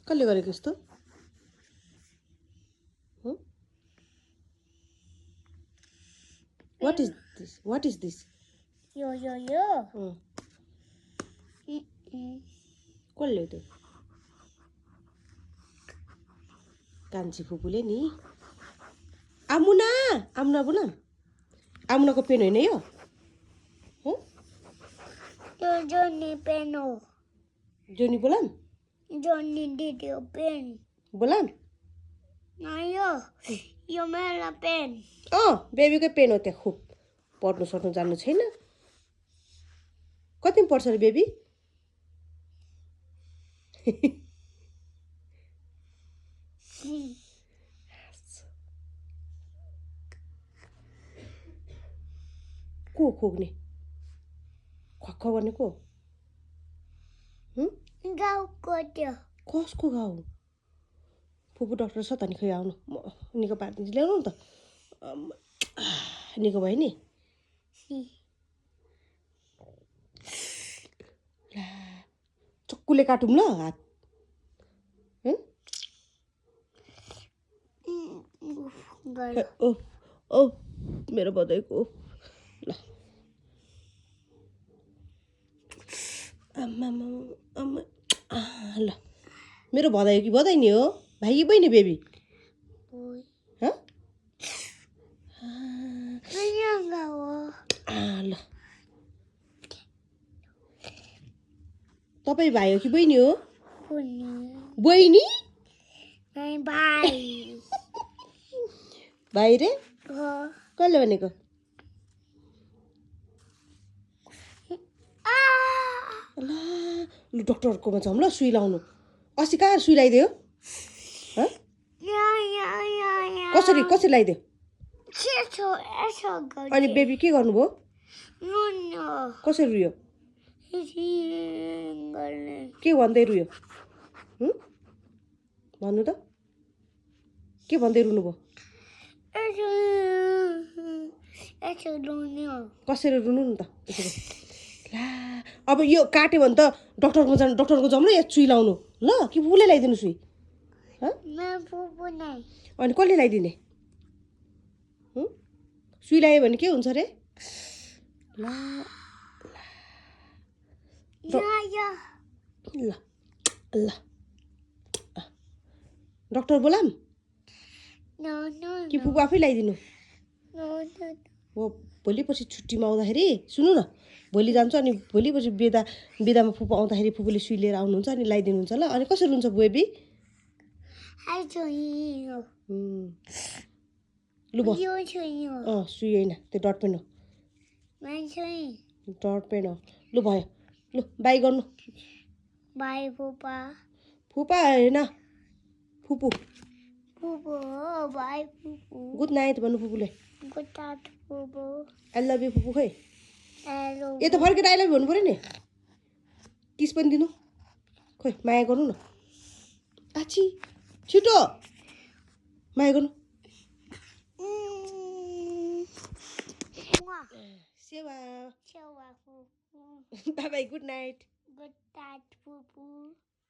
कसले गरेको यस्तो What is this? What is this? Yo. कसले त्यो कान्छी फुपूले नि आमुना आमुना बुना आमुनाको पेन होइन यो Johnny Peno. Johnny बोलाम Johnny did your pen. बोलाम यो मेरो पेन बेबीकै पेन हो त्यहाँ खुब पढ्नु सक्नु जान्नु छैन कति पढ्छ रे बेबी को खोक्ने खक्ख गर्ने को गाउँको त्यो कसको गाउँ फुपू डाक्टर छ त नि खै आउनु म निको पारिदिन्छु ल्याउनु नि त निको भयो नि चक्कुले काटौँ ल हात ओ मेरो बधाईको ल आमा ल मेरो बधाई कि बधाई नि हो भाइ कि बहिनी बेबी ल तपाईँ भाइ हो कि बहिनी हो बहिनी भाइ रे कसले भनेको ल डक्टरकोमा जाउँ ल सुई लाउनु अस्ति कहाँ सुई लगाइदियो कसरी कसरी लगाइदियो अनि बेबी के गर्नुभयो कसरी रुयो के भन्दै रुयो भन्नु त के भन्दै रुनुभयो कसरी रुनु नि त यसरी ला अब यो काट्यो भने त डक्टरको जाउँ ल या सुई लाउनु ल कि फुपूले लगाइदिनु सुई अनि कसले लगाइदिने सुई लगायो भने के हुन्छ रे ल ल ल डक्टर बोलाम कि फुपू आफै लगाइदिनु हो भोलि पछि छुट्टीमा आउँदाखेरि सुन्नु न भोलि जान्छु अनि भोलि पछि बेदामा फुपू आउँदाखेरि फुपूले सुई लिएर आउनुहुन्छ अनि लगाइदिनुहुन्छ ल अनि कसरी हुन्छ बेबी लु सुई होइन त्यो डट पेन हो डट पेन हो लु भयो लु बाई गर्नु बाई फुपा फुपा होइन फुपू बाई फुपू गुड नाइट भन्नु फुपूले गुड नाइट फुपू आई लभ यु फुपू खै ए त फर्केर आई लभ यु भन्नु पऱ्यो नि किस पनि दिनु खोइ माया गर्नु न आची छिटो माया गर्नु सेवा बाई बाई गुड नाइट फुपू